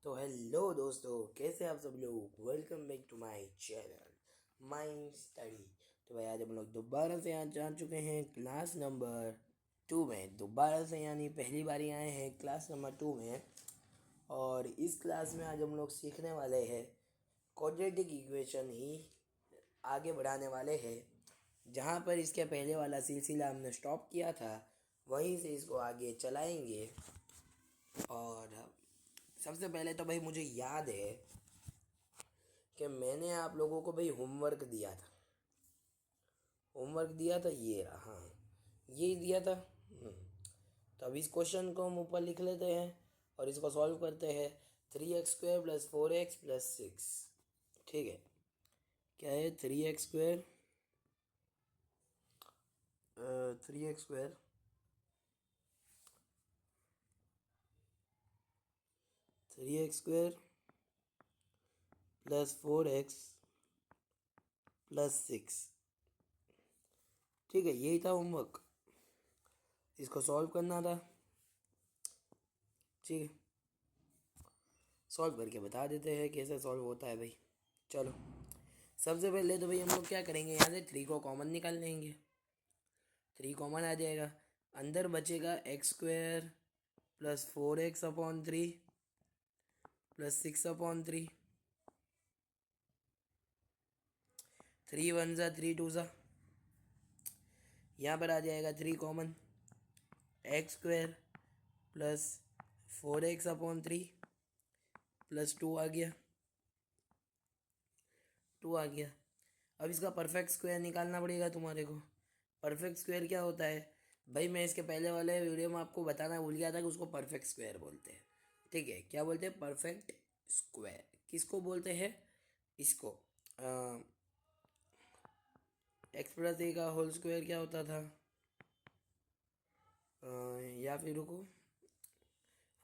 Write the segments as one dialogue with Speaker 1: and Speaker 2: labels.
Speaker 1: तो हेलो दोस्तों, कैसे आप सब लोग। Welcome back to my channel mind study. तो भाई आज हम लोग दोबारा से आज जा चुके हैं क्लास नंबर 2 में। दोबारा से यानी पहली बारी आए हैं क्लास नंबर 2 में। और इस क्लास में आज हम लोग सीखने वाले हैं क्वाड्रेटिक इक्वेशन ही आगे बढ़ाने वाले हैं। जहाँ पर इसके पहले वाला सिलसिला हमने स्टॉप किया था, वहीं से इसको आगे चलाएंगे। और सबसे पहले तो भाई मुझे याद है कि मैंने आप लोगों को भाई होमवर्क दिया था ये रहा। हाँ, ये दिया था। तो अब इस क्वेश्चन को हम ऊपर लिख लेते हैं और इसको सॉल्व करते हैं। 3x² + 4x + 6। ठीक है, क्या है 3x² 3x² 3x² + 4x + 6। ठीक है, यही था होमवर्क, इसको सॉल्व करना था। ठीक है, सॉल्व करके बता देते हैं कैसे सॉल्व होता है भाई। चलो, सबसे पहले तो भाई हम लोग क्या करेंगे, यहाँ से 3 को कॉमन निकाल लेंगे। 3 कॉमन आ जाएगा, अंदर बचेगा x² + 4x/3 + 6/3। 3 1 ज़ा 3 2 ज़ा, यहाँ पर आ जाएगा 3 कॉमन। x² + 4x/3 + 2 आ गया, 2 आ गया। अब इसका परफेक्ट स्क्वायर निकालना पड़ेगा तुम्हारे को। परफेक्ट स्क्वायर क्या होता है भाई, मैं इसके पहले वाले वीडियो में आपको बताना भूल गया था कि उसको परफेक्ट स्क्वायर बोलते हैं। ठीक है, क्या बोलते हैं? Perfect square. किसको बोलते हैं? इसको x+a का होल स्क्वायर क्या होता था? या फिर रुको,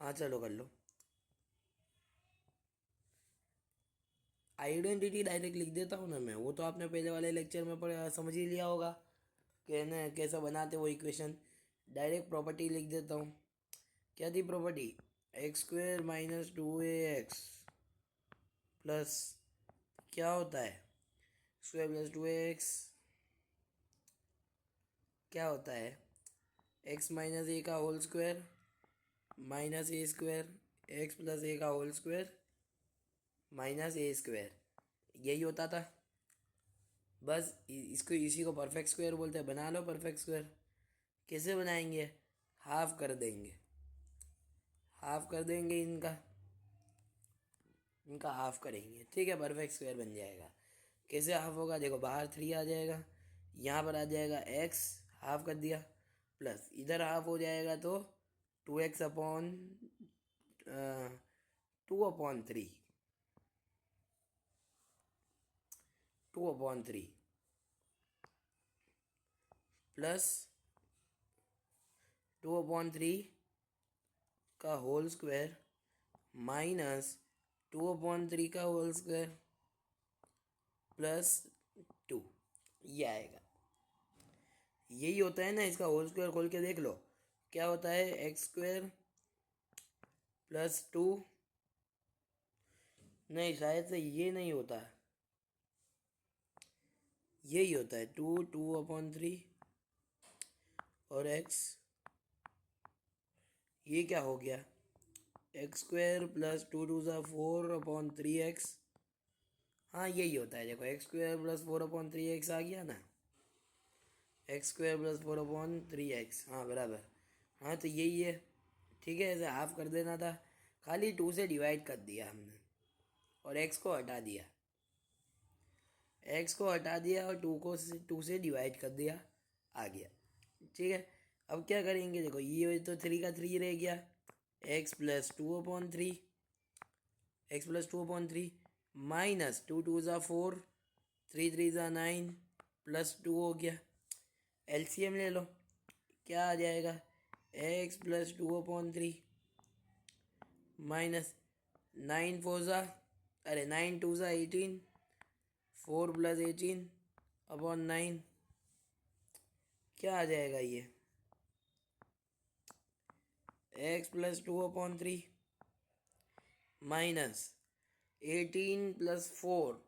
Speaker 1: हाँ चलो कर लो। आइडेंटिटी डायरेक्ट लिख देता हूँ ना मैं, वो तो आपने पहले वाले लेक्चर में पढ़ा, समझ ही लिया होगा कि ना कैसा बनाते वो इक्वेशन। डायरेक्ट प्रॉपर्टी लिख देता हूँ। क्या थी प्रॉपर्टी? x² - 2ax प्लस क्या होता है स्क्वायर + 2ax क्या होता है? x - a का whole square minus a square, x + a का whole square minus a square, यही होता था। बस इसको इसी को परफेक्ट स्क्वायर बोलते हैं। बना लो परफेक्ट स्क्वायर। कैसे बनाएंगे? हाफ कर देंगे, हाफ कर देंगे इनका, इनका हाफ करेंगे। ठीक है, परफेक्ट स्क्वायर बन जाएगा। कैसे हाफ होगा? देखो, बाहर 3 आ जाएगा, यहाँ पर आ जाएगा x, हाफ कर दिया, प्लस इधर हाफ हो जाएगा तो 2x/2/3 2/3 प्लस 2/3 का होल स्क्वायर माइनस 2/3 का होल स्क्वायर प्लस 2, ये आएगा। यही होता है ना, इसका होल स्क्वायर खोल के देख लो क्या होता है। x² + 2, नहीं शायद से ये नहीं होता, यही होता है 2/3 और x, ये क्या हो गया? x² + 2 2 ज़ा 4/3x। हाँ यही होता है, देखो x² + 4/3x आ गया ना, x² + 4/3x, हाँ बराबर। हाँ तो यही है। ठीक है, ऐसे हाफ कर देना था, खाली 2 से डिवाइड कर दिया हमने और x को हटा दिया, x को हटा दिया और 2 से डिवाइड कर दिया, आ गया। ठीक है, अब क्या करेंगे? देखो ये तो 3 का 3 रह गया, x + 2/3, x + 2/3 माइनस 2 2 ज़ा 4, 3 3 ज़ा 9 प्लस 2 हो गया। एलसीएम ले लो, क्या आ जाएगा? x + 2/3 माइनस 9 4 ज़ा, अरे 9 2 ज़ा 18, 4 + 18/9, क्या आ जाएगा ये? x + 2/3 minus 18 + 4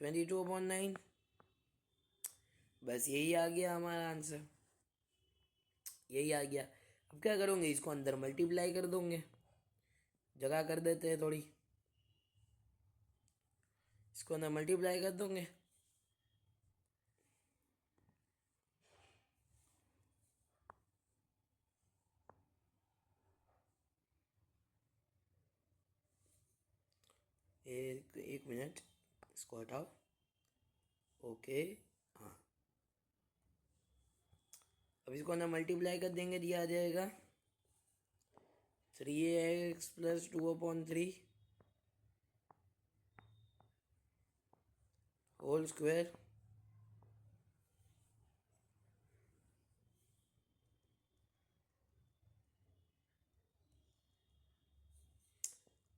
Speaker 1: 22/9। बस यही आ गया हमारा आंसर, यही आ गया। अब क्या करोगे, इसको अंदर मल्टीप्लाई कर दोगे, जगह कर देते हैं थोड़ी, इसको अंदर मल्टीप्लाई कर दोगे। एक एक मिनट, इसको हटाओ। ओके, हाँ, अब इसको अंदर मल्टीप्लाई कर देंगे, दिया आ जाएगा 3x + 2/3 होल स्क्वायर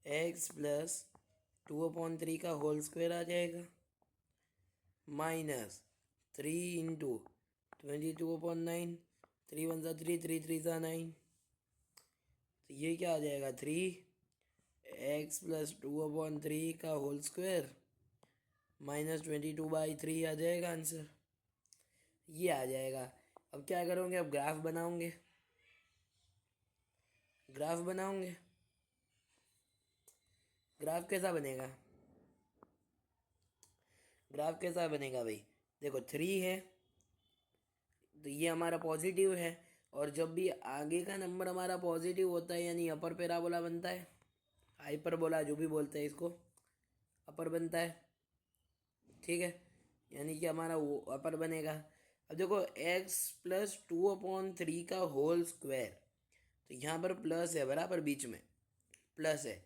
Speaker 1: x + 2/3 का होल स्क्वायर आ जाएगा, माइनस 3 × 22/9, 3 × 1 = 3, 3 × 3 = 9। तो ये क्या आ जाएगा, 3x + 2/3 का होल स्क्वायर माइनस 22/3 आ जाएगा आंसर, ये आ जाएगा। अब क्या करोगे, अब ग्राफ बनाओगे, ग्राफ बनाओगे। ग्राफ कैसा बनेगा, ग्राफ कैसा बनेगा भाई, देखो 3 है तो ये हमारा पॉजिटिव है, और जब भी आगे का नंबर हमारा पॉजिटिव होता है यानी अपर पैराबोला बनता है, हाइपरबोला जो भी बोलते हैं इसको, अपर बनता है, ठीक है, यानी कि हमारा वो अपर बनेगा। अब देखो x + 2/3 का होल स्क्वायर, तो यहाँ पर प्लस है बराबर, बीच में प्लस है,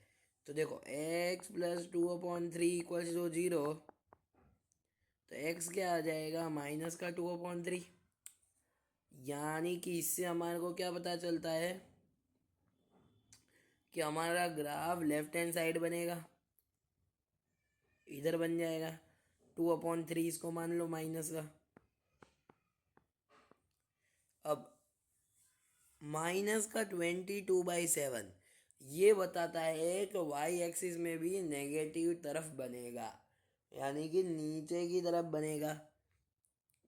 Speaker 1: तो देखो x + 2/3 = 0, तो x क्या आ जाएगा, -2/3। यानी कि इससे हमारे को क्या पता चलता है कि हमारा ग्राफ लेफ्ट हैंड साइड बनेगा, इधर बन जाएगा 2/3, इसको मान लो माइनस का। अब -22/7 ये बताता है कि वाई एक्सिस में भी नेगेटिव तरफ बनेगा, यानी कि नीचे की तरफ बनेगा,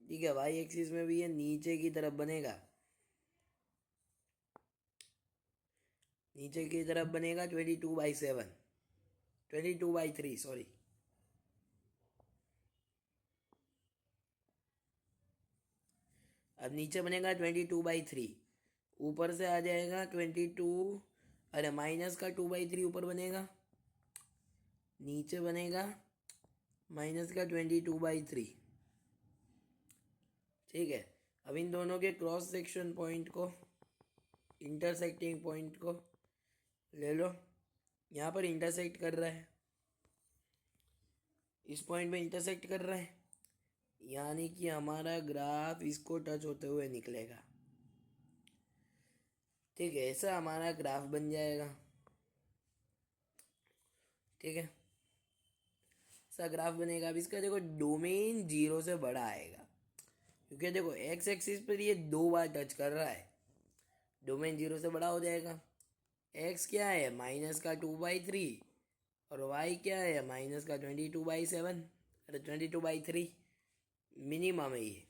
Speaker 1: ठीक है, वाई एक्सिस में भी ये नीचे की तरफ बनेगा, नीचे की तरफ बनेगा 22/7, 22/3 सॉरी। अब नीचे बनेगा 22/3, ऊपर से आ जाएगा 22, अरे माइनस का 2/3 ऊपर बनेगा, नीचे बनेगा माइनस का 22/3, ठीक है। अब इन दोनों के क्रॉस सेक्शन पॉइंट को, इंटरसेक्टिंग पॉइंट को ले लो, यहाँ पर इंटरसेक्ट कर रहा है, इस पॉइंट में इंटरसेक्ट कर रहा है, यानी कि हमारा ग्राफ इसको टच होते हुए निकलेगा, ठीक है, ऐसा हमारा ग्राफ बन जाएगा, ठीक है, ऐसा ग्राफ बनेगा। अब इसका देखो डोमेन 0 से बड़ा आएगा, क्योंकि देखो एक्स एक्सिस पर ये 2 बार टच कर रहा है, डोमेन 0 से बड़ा हो जाएगा। एक्स क्या है, -2/3, और वाई क्या है, -22/7, अरे 22/3, मिनिमम है ये,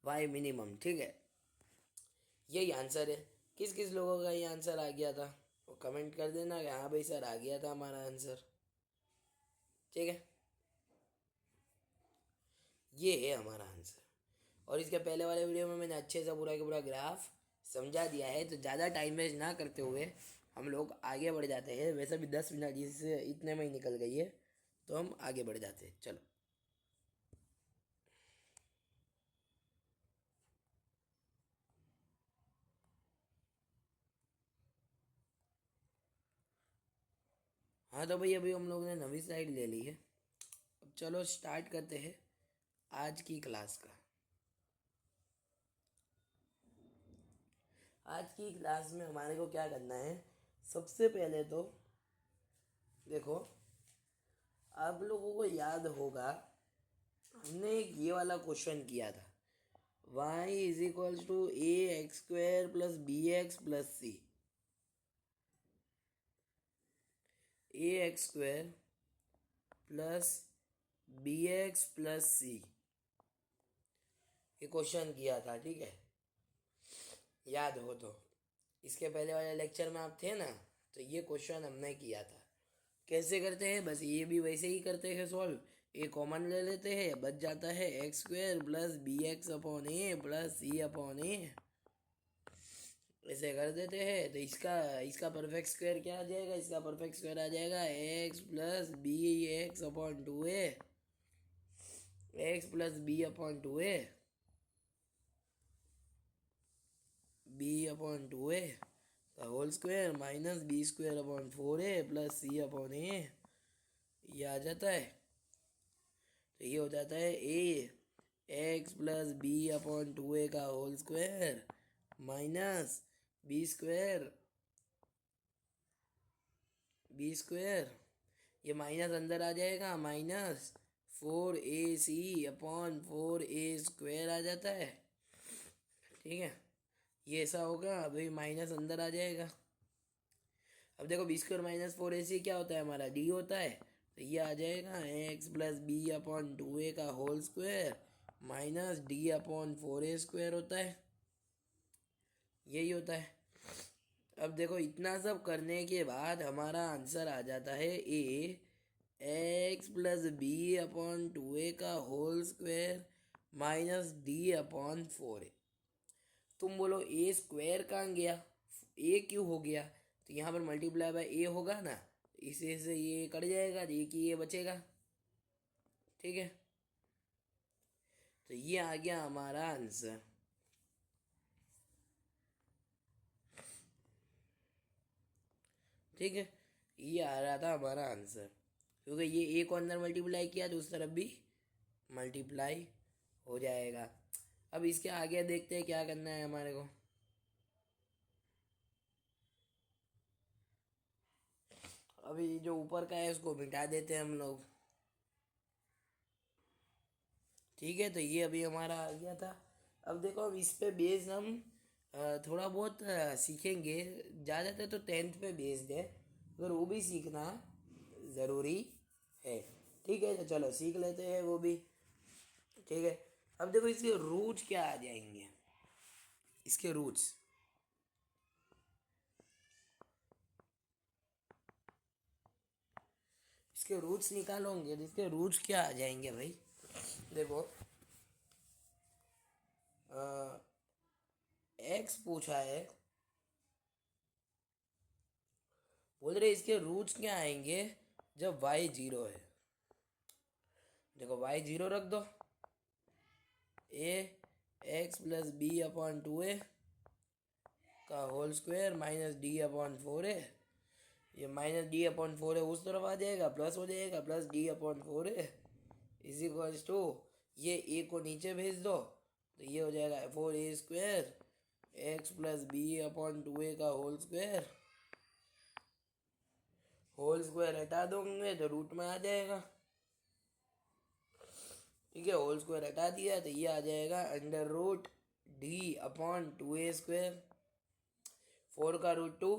Speaker 1: वाई मिनिमम, ठीक है, यही आंसर है। किस किस लोगों का ये आंसर आ गया था वो कमेंट कर देना कि हाँ भाई सर आ गया था हमारा आंसर, ठीक है, ये है हमारा आंसर। और इसके पहले वाले वीडियो में मैंने अच्छे से पूरा का पूरा ग्राफ समझा दिया है, तो ज़्यादा टाइम वेस्ट ना करते हुए हम लोग आगे बढ़ जाते हैं। वैसे भी 10 मिनट इससे इतने में ही निकल गई है, तो हम आगे बढ़ जाते हैं, चलो। हाँ तो भाई अभी हम लोग ने नवी स्लाइड ले ली है, अब चलो स्टार्ट करते हैं आज की क्लास का। आज की क्लास में हमारे को क्या करना है, सबसे पहले तो देखो, आप लोगों को याद होगा हमने एक ये वाला क्वेश्चन किया था, y = a x² + bx + c, a x square plus b x plus c, ये क्वेश्चन किया था, ठीक है, याद हो तो। इसके पहले वाले लेक्चर में आप थे ना, तो ये क्वेश्चन हमने किया था। कैसे करते हैं, बस ये भी वैसे ही करते हैं सॉल्व। ए कॉमन ले लेते हैं, बच जाता है x square plus b x upon a plus c upon a, ऐसे कर देते हैं। तो इसका इसका परफेक्ट स्क्वायर क्या आ जाएगा, इसका परफेक्ट स्क्वायर आ जाएगा x plus b x upon two a, x plus b upon two a, b upon two a का whole square minus b square upon four a plus c upon a, ये आ जाता है। तो ये हो जाता है a x plus b upon two a का whole square minus b square, b square, ये माइनस अंदर आ जाएगा, minus four a c upon four a square आ जाता है, ठीक है। ये ऐसा होगा, अभी माइनस अंदर आ जाएगा। अब देखो B square minus four a सी क्या होता है हमारा, डी होता है। तो ये आ जाएगा x plus b upon two a का whole square minus d upon four a square होता है, यही होता है। अब देखो इतना सब करने के बाद हमारा आंसर आ जाता है a x plus b upon two a का whole square minus d upon four a. तुम बोलो ए स्क्वायर कहाँ गया, ए क्यों हो गया, तो यहाँ पर मल्टीप्लाई बाय ए होगा ना, इसे से ये कट जाएगा, ये कि ये बचेगा, ठीक है। तो ये आ गया हमारा आंसर, ठीक है। ये आ रहा था हमारा आंसर, क्योंकि ये ए को अंदर मल्टीप्लाई किया तो उस तरफ भी मल्टीप्लाई हो जाएगा। अब इसके आगे देखते हैं क्या करना है हमारे को। अभी जो ऊपर का है उसको मिटा देते हैं हम लोग, ठीक है। तो ये अभी हमारा आ गया था। अब देखो अब इस पे बेस्ड हम थोड़ा बहुत सीखेंगे, ज़्यादातर तो टेंथ पे बेस्ड है, अगर वो भी सीखना ज़रूरी है, ठीक है। तो चलो सीख लेते हैं वो भी, ठीक है। अब देखो इसके रूट्स क्या आ जाएंगे, इसके रूट्स, इसके रूट्स निकालोगे तो इसके रूट्स क्या आ जाएंगे भाई। देखो एक्स पूछा है, बोल रहे इसके रूट्स क्या आएंगे जब वाई जीरो है। देखो वाई जीरो रख दो, a x plus b upon two a का whole square minus d upon four है, ये माइनस डी अपॉन फोर है उस तरफ आ जाएगा, प्लस हो जाएगा प्लस डी अपॉन फोर है इज इक्वल्स टू, ये ए को नीचे भेज दो तो ये हो जाएगा four a square x plus b upon two a का होल स्क्वायर हटा दोगे तो रूट में आ जाएगा, ठीक है। होल स्क्वायर हटा दिया तो ये आ जाएगा under root d upon two a square, four का रूट टू,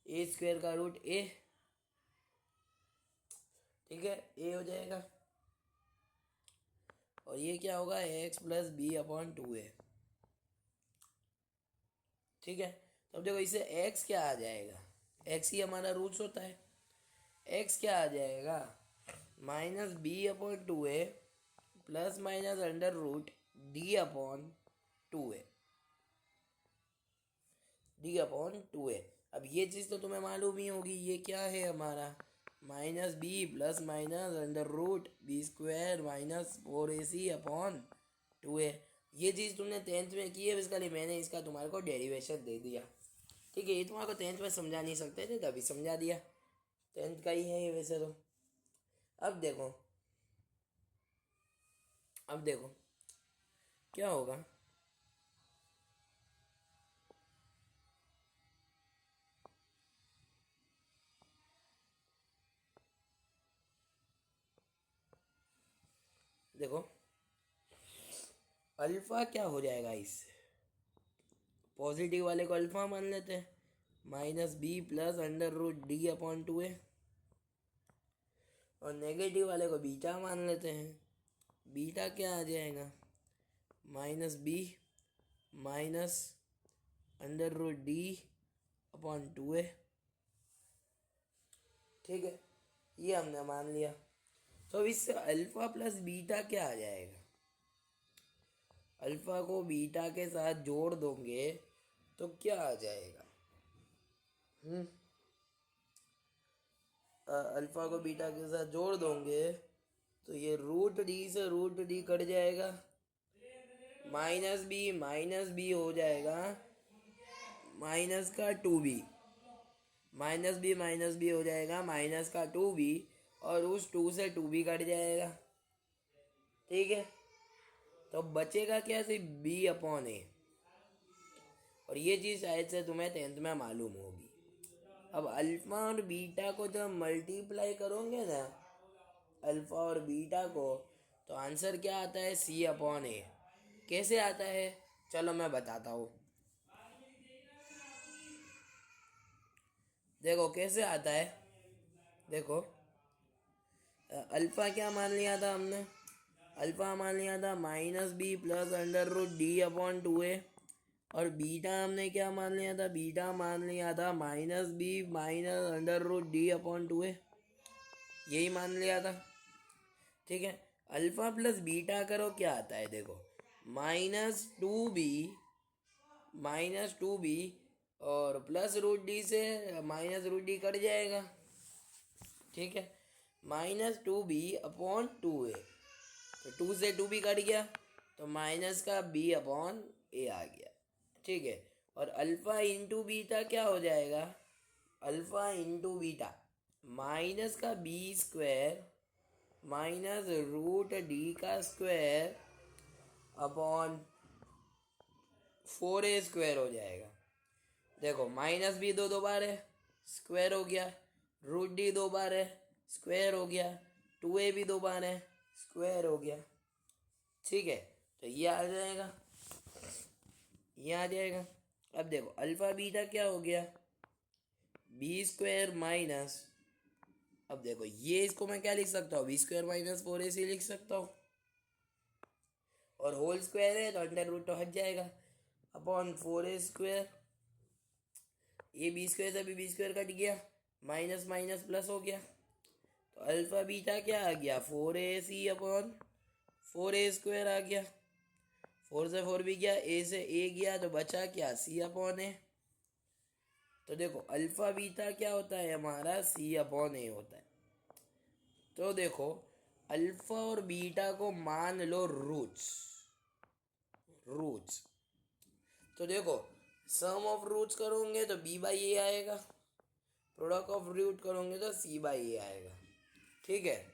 Speaker 1: ए स्क्वायर का रूट ए, ठीक है, ए हो जाएगा। और ये क्या होगा x plus b upon two a, ठीक है। तो अब देखो इसे एक्स क्या आ जाएगा, एक्स ही हमारा रूट्स होता है, एक्स क्या आ जाएगा minus b upon two a plus minus under root d upon two a, d upon two a. अब ये चीज़ तो तुम्हें मालूम ही होगी, ये क्या है हमारा minus b plus minus under root b square minus four a c upon two a. ये चीज़ तुमने टेंथ में की है, इसका लिए मैंने इसका तुम्हारे को डेरिवेशन दे दिया, ठीक है। ये तुम्हारे को टेंथ में समझा नहीं सकते थे तभी समझा दिया, टेंथ का ही है ये वैसे तो। अब देखो, अब देखो क्या होगा, देखो अल्फा क्या हो जाएगा, इससे पॉजिटिव वाले को अल्फा मान लेते हैं, minus b plus under root d upon two a, और नेगेटिव वाले को बीटा मान लेते हैं। बीटा क्या आ जाएगा, -b माइनस √d/2a। ठीक है, ये हमने मान लिया। तो अब इससे अल्फा प्लस बीटा क्या आ जाएगा, अल्फा को बीटा के साथ जोड़ दोगे तो क्या आ जाएगा, अल्फा को बीटा के साथ जोड़ दोगे तो ये √d से √d कट जाएगा, -b हो जाएगा माइनस का 2b, -b हो जाएगा माइनस का 2b, और उस 2 से 2b कट जाएगा। ठीक है, तो बचेगा क्या, सिर्फ b/a। और ये चीज़ शायद से तुम्हें 10th में मालूम होगी। अब अल्फा और बीटा को जब मल्टीप्लाई करोगे ना, अल्फा और बीटा को, तो आंसर क्या आता है, c/a। कैसे आता है, चलो मैं बताता हूँ। देखो कैसे आता है, देखो अल्फा क्या मान लिया था हमने, अल्फा मान लिया था -b प्लस √d/2a। और बीटा हमने क्या मान लिया था, बीटा मान लिया था -b माइनस √d/2a, यही मान लिया था। ठीक है, अल्फा प्लस बीटा करो क्या आता है, देखो -2b और प्लस √d से -√d कट जाएगा। ठीक है, -2b/2a, तो 2 से 2b कट गया, तो माइनस का b/a आ गया। ठीक है, और अल्फा इंटू बीटा क्या हो जाएगा, अल्फा इंटू बीटा माइनस का b² minus √d² upon 4a² हो जाएगा। देखो माइनस भी दो बार है, स्क्वायर हो गया, √d 2 बार है, स्क्वायर हो गया, 2a भी 2 बार है, स्क्वायर हो गया। ठीक है, तो ये आ जाएगा, ये आ जाएगा। अब देखो अल्फा बीटा क्या हो गया, b² माइनस, अब देखो ये इसको मैं क्या लिख सकता हूँ, b² माइनस 4ac लिख सकता हूँ, और होल स्क्वायर है तो अंडर रूट तो हट जाएगा, अपॉन 4a², ये b² से भी b² कट गया, माइनस माइनस प्लस हो गया, तो अल्फा बीटा क्या आ गया, 4ac/4a² आ गया। 4 से 4 भी गया, a से a गया, तो बचा क्या, c/a। तो देखो अल्फा बीटा क्या होता है हमारा, c/a होता है। तो देखो अल्फा और बीटा को मान लो रूट्स, तो देखो सम ऑफ रूट्स करोगे तो b/a आएगा, प्रोडक्ट ऑफ रूट करोगे तो c/a आएगा। ठीक है,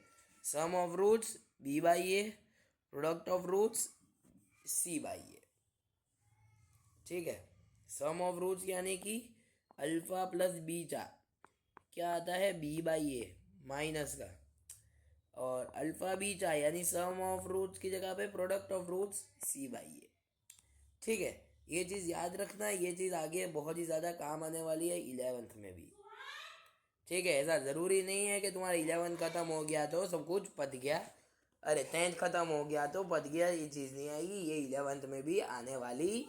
Speaker 1: sum of roots b/a, product of roots c/a। ठीक है, सम ऑफ रूट्स यानी कि अल्फा प्लस बीटा क्या आता है, b/a माइनस का, और अल्फा बीटा यानी सम ऑफ रूट्स की जगह पे प्रोडक्ट ऑफ रूट्स c/a। ठीक है, ये चीज़ याद रखना, ये चीज़ आगे बहुत ही ज़्यादा काम आने वाली है 11th में भी। ठीक है, ऐसा ज़रूरी नहीं है कि तुम्हारा 11th ख़त्म हो गया तो सब कुछ पत गया, अरे 10th ख़त्म हो गया तो पत गया, ये चीज़ नहीं आएगी, ये 11th में भी आने वाली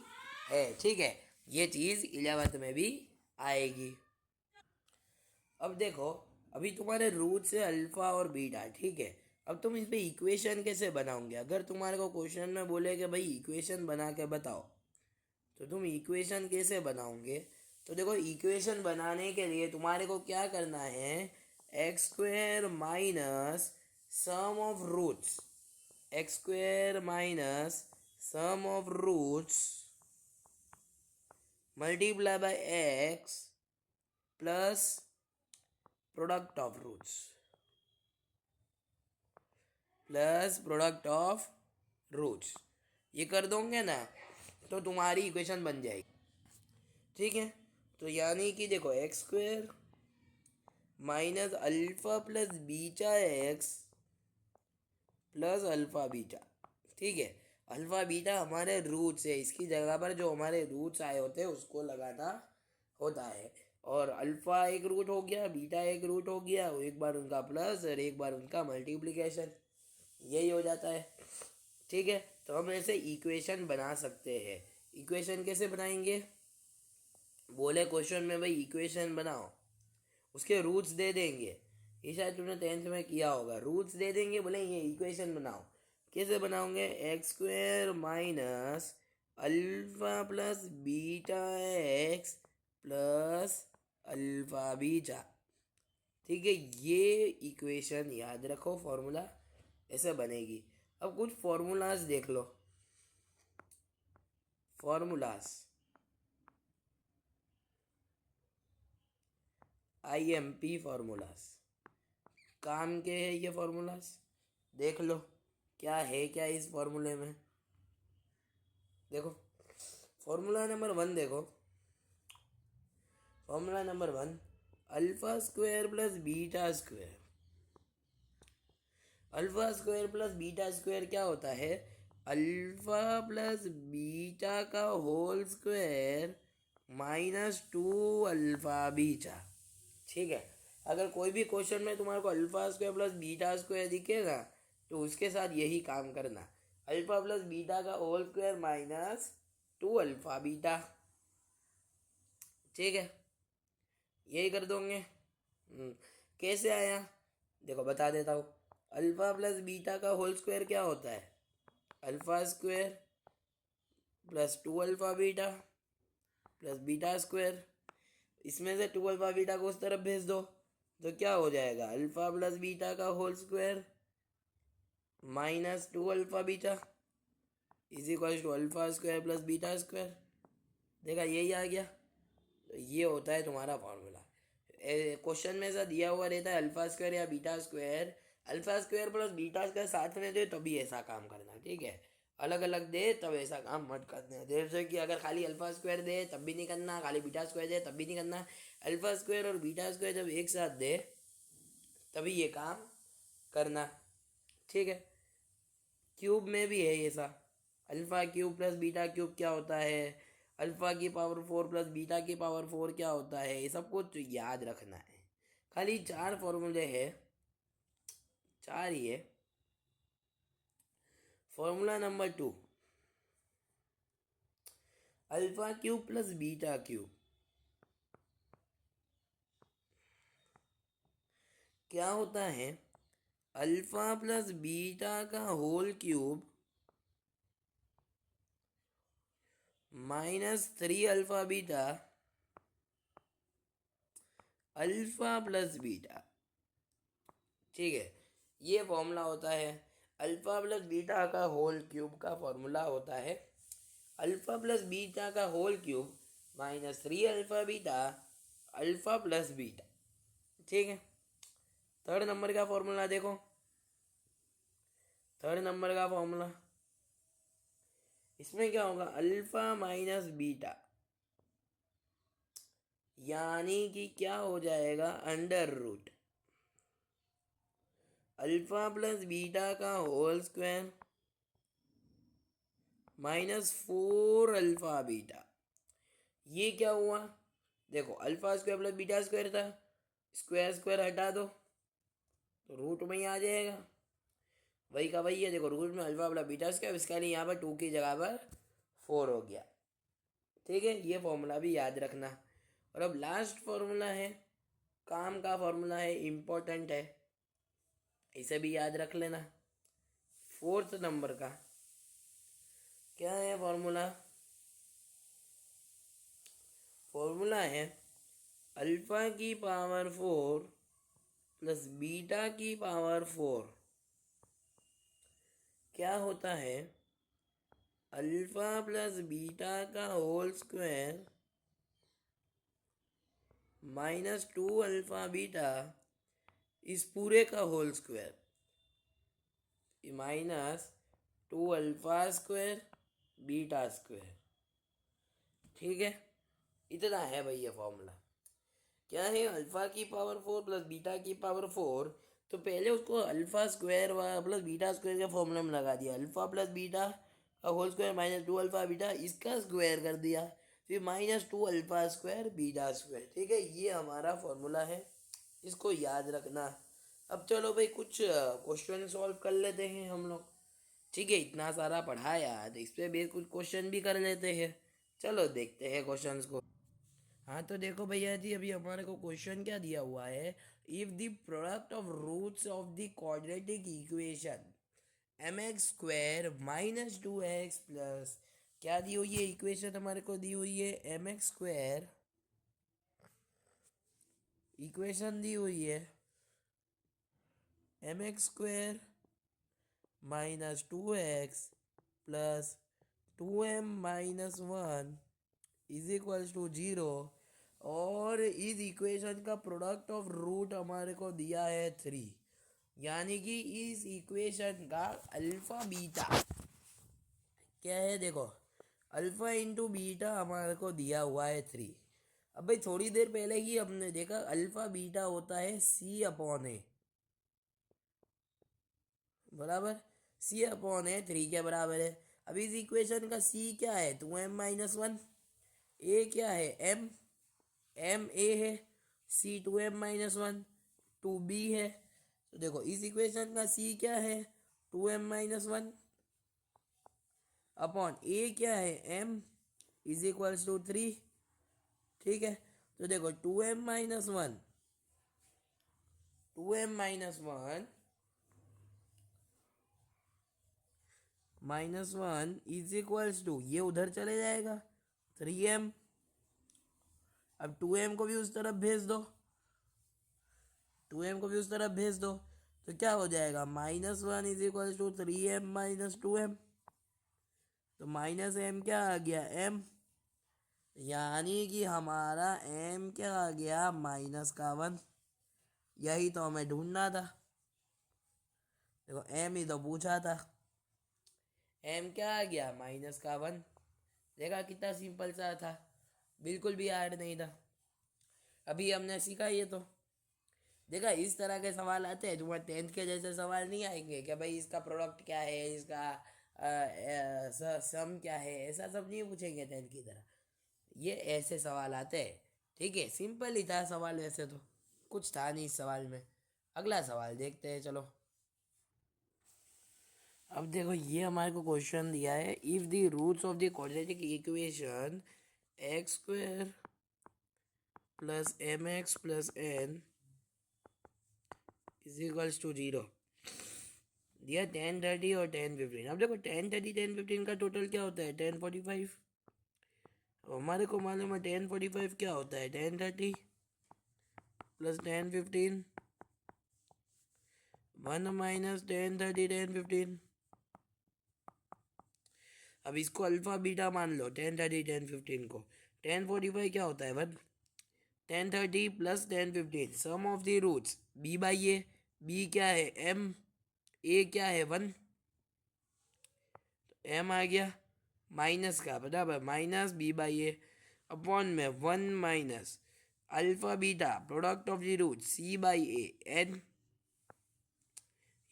Speaker 1: है। ठीक है, ये चीज़ 11th में भी आएगी। अब देखो अभी तुम्हारे रूट्स है अल्फ़ा और बीटा। ठीक है, अब तुम इस पे इक्वेशन कैसे बनाओगे, अगर तुम्हारे को क्वेश्चन में बोले कि भाई इक्वेशन बना के बताओ, तो तुम इक्वेशन कैसे बनाओगे। तो देखो इक्वेशन बनाने के लिए तुम्हारे को क्या करना है, x² minus sum of roots, x² minus sum of roots multiply by x plus product of roots, plus product of roots, ये कर दोगे ना तो तुम्हारी इक्वेशन बन जाएगी। ठीक है, तो यानी कि देखो x² minus alpha plus beta x plus alpha beta. ठीक है, अल्फा बीटा हमारे रूट्स है, इसकी जगह पर जो हमारे रूट्स आए होते हैं उसको लगाना होता है। और अल्फ़ा एक रूट हो गया, बीटा एक रूट हो गया, एक बार उनका प्लस और एक बार उनका मल्टीप्लिकेशन, यही हो जाता है। ठीक है, तो हम ऐसे इक्वेशन बना सकते हैं। इक्वेशन कैसे बनाएंगे? बोले क्वेश्चन में भाई इक्वेशन बनाओ, उसके रूट्स दे देंगे। ये शायद तुमने 10th में किया होगा। रूट्स दे देंगे, बोले ये इक्वेशन बनाओ। कैसे बनाओगे? X square minus alpha plus beta x plus alpha beta. ठीक है, ये इक्वेशन याद रखो, फॉर्मूला ऐसे बनेगी। अब कुछ फॉर्मूलाज देख लो। फॉर्मूलाज IMP फॉर्मूलाज काम के है ये फॉर्मूलाज। देख लो क्या है क्या इस फॉर्मूले में। देखो फॉर्मूला नंबर 1 देखो। Formula number 1, alpha square plus beta square. Alpha square plus beta square क्या होता है? अल्फा प्लस बीटा का होल स्क्वायर -2 अल्फा बीटा। ठीक है, अगर कोई भी क्वेश्चन में तुम्हारे को alpha square plus beta square दिखेगा तो उसके साथ यही काम करना। अल्फा प्लस बीटा का होल स्क्वायर -2 अल्फा बीटा। ठीक है, यही कर दोगे। कैसे आया देखो बता देता हूँ। अल्फा प्लस बीटा का होल स्क्वायर क्या होता है? Alpha square plus 2 alpha beta plus beta square. इसमें से 2 अल्फा बीटा को उस तरफ भेज दो तो क्या हो जाएगा? अल्फा प्लस बीटा का whole square -2 alpha beta is equal to alpha square plus beta square. देखा, यही आ गया। तो ये होता है तुम्हारा फॉर्मूला। क्वेश्चन में ऐसा दिया हुआ रहता है अल्फा स्क्वायर या beta square. Alpha square plus beta square साथ में दे तभी ऐसा काम करना। ठीक है, अलग अलग दे तब ऐसा काम मत करना। जैसे कि अगर खाली अल्फा स्क्वायर दे तब भी नहीं करना, खाली बीटा स्क्वायर दे तब भी नहीं करना। अल्फा स्क्वायर और बीटा स्क्वायर जब एक साथ दे तभी ये काम करना। ठीक है, क्यूब में भी है ऐसा। Alpha cube plus beta cube क्या होता है? अल्फा की पावर 4 प्लस बीटा की पावर 4 क्या होता है? ये सब कुछ याद रखना है। खाली 4 फॉर्मूले हैं, 4 ही है। Formula number 2, alpha cube plus beta cube क्या होता है? अल्फा प्लस बीटा का whole cube -3 alpha beta alpha plus beta. ठीक है, ये फॉर्मूला होता है। अल्फा प्लस बीटा का होल क्यूब का फॉर्मूला होता है अल्फा प्लस बीटा का whole cube -3 alpha beta alpha plus beta. ठीक है, थर्ड नंबर का फॉर्मूला देखो। थर्ड नंबर का फॉर्मूला इसमें क्या होगा? अल्फा माइनस बीटा, यानी कि क्या हो जाएगा? Under root alpha plus beta का होल स्क्वायर -4 अल्फा बीटा। ये क्या हुआ? देखो alpha square plus beta square था, स्क्वायर स्क्वायर हटा दो तो रूट में ही आ जाएगा। वही का वही है। देखो रूट में अल्फा प्लस बीटा स्क्वायर, इसका लिए यहाँ पर 2 की जगह पर 4 हो गया। ठीक है, ये फॉर्मूला भी याद रखना। और अब लास्ट फॉर्मूला है, काम का फॉर्मूला है, इम्पोर्टेंट है, इसे भी याद रख लेना। फोर्थ नंबर का क्या है फॉर्मूला? फॉर्मूला है अल्फा की पावर 4 प्लस बीटा की पावर 4 क्या होता है? अल्फा प्लस बीटा का होल स्क्वायर -2 अल्फा बीटा इस पूरे का whole square -2 alpha square beta square. ठीक है, इतना है भाई ये फॉर्मूला। क्या है? अल्फा की पावर 4 प्लस बीटा की पावर 4। तो पहले उसको alpha square plus beta square के फॉर्मूले में लगा दिया। अल्फा प्लस बीटा का होल स्क्वायर -2 अल्फा बीटा, इसका स्क्वायर कर दिया फिर -2 अल्फा स्क्वायर बीटा स्क्वायर। ठीक है, ये हमारा फॉर्मूला है, इसको याद रखना। अब चलो भाई कुछ क्वेश्चन सॉल्व कर लेते हैं हम लोग। ठीक है, इतना सारा पढ़ाया तो इस पे भी कुछ क्वेश्चन भी कर लेते हैं। चलो देखते हैं क्वेश्चंस को। हाँ तो देखो भैया जी, अभी हमारे को क्वेश्चन क्या दिया हुआ है। If the product of roots of the quadratic equation mx² -2x plus, क्या दी हुई है इक्वेशन हमारे को, दी हुई है mx²। इक्वेशन दी हुई है mx² -2x plus 2m-1 is equals to 0। और इस इक्वेशन का प्रोडक्ट ऑफ रूट हमारे को दिया है 3, यानी कि इस इक्वेशन का अल्फा बीटा क्या है, देखो अल्फा इंटू बीटा हमारे को दिया हुआ है 3। अब भाई थोड़ी देर पहले ही हमने देखा अल्फा बीटा होता है C/A, बराबर। C/3 क्या बराबर है। अब इस इक्वेशन का C क्या है, 2m-1। A क्या है, m A है। C 2m-1, 2b है। तो देखो इस इक्वेशन का C क्या है, 2m-1 अपॉन A क्या है, m इज इक्वल्स टू 3। ठीक है, तो देखो 2m-1, 2m-1 -1 is equals to, ये उधर चले जाएगा 3m। अब 2m को भी उस तरफ भेज दो, 2m को भी उस तरफ भेज दो, तो क्या हो जाएगा, -1 इज इक्वल्स टू 3m-2m। तो -m क्या आ गया, m, यानी कि हमारा m क्या आ गया, -1। यही तो हमें ढूंढना था। देखो m ही तो पूछा था, m क्या आ गया, -1। देखा कितना सिंपल सा था, बिल्कुल भी हार्ड नहीं था। अभी हमने सीखा ये तो। देखा इस तरह के सवाल आते हैं, तुम्हारे 10th के जैसे सवाल नहीं आएंगे कि भाई इसका प्रोडक्ट क्या है, इसका सम क्या है, ऐसा सब नहीं पूछेंगे 10th की तरह। ये ऐसे सवाल आते हैं। ठीक है, सिंपल ही था सवाल, वैसे तो कुछ था नहीं इस सवाल में। अगला सवाल देखते हैं चलो। अब देखो ये हमारे को क्वेश्चन दिया है, if the roots of the quadratic equation x² plus mx plus n is equals to 0। दिया 10-30 और 10-15। अब देखो 10-30 10-15 का टोटल क्या होता है, 10-45। हमारे को मालूम है 10-45 क्या होता है, 10-30 प्लस 10-15, 1 माइनस 10-30 10-15। अब इसको अल्फा बीटा मान लो, 10-30 10-15 को। 10-45 क्या होता है, 1। 10-30 plus 10-15 sum of the roots b by a, b क्या है m, a क्या है 1, m आ गया माइनस का, बराबर minus b by a upon में 1 minus alpha beta product of the root c by a n।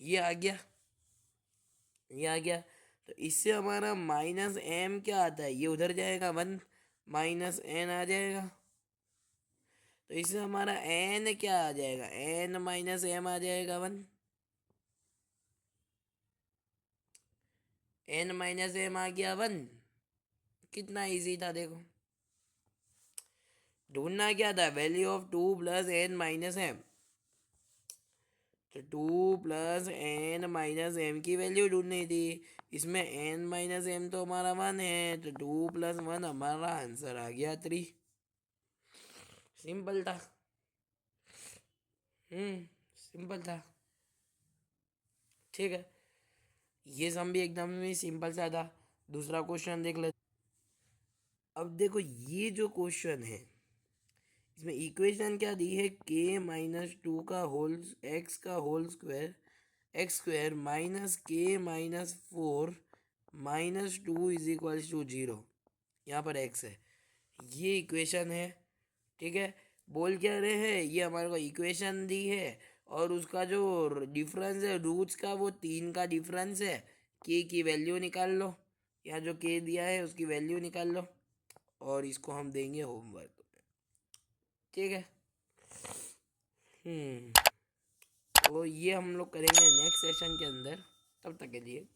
Speaker 1: ये आ गया, ये आ गया। तो इससे हमारा -m क्या आता है, ये उधर जाएगा 1 माइनस n आ जाएगा। तो इससे हमारा n क्या आ जाएगा, n-m आ जाएगा 1। n-m आ गया 1। कितना इजी था देखो। ढूंढना क्या था, वैल्यू ऑफ 2 प्लस n-m। तो 2 प्लस n-m की वैल्यू ढूंढनी थी। इसमें n-m तो हमारा 1 है, तो 2 प्लस 1 हमारा आंसर आ गया 3। सिंपल था। सिंपल था। ठीक है, ये सम भी एकदम ही सिंपल सा था। दूसरा क्वेश्चन देख ले। अब देखो ये जो क्वेश्चन है, इसमें इक्वेशन क्या दी है, k-2 का होल x का whole square, x² minus k-4 -2 is equals to 0। यहाँ पर x है, ये इक्वेशन है। ठीक है, बोल क्या रहे हैं, ये हमारे को इक्वेशन दी है और उसका जो डिफरेंस है रूट्स का, वो 3 का डिफरेंस है। k की वैल्यू निकाल लो, यहाँ जो k दिया है उसकी वैल्यू निकाल लो। और इसको हम देंगे होमवर्क में, ठीक है। तो ये हम लोग करेंगे नेक्स्ट सेशन के अंदर। तब तक के लिए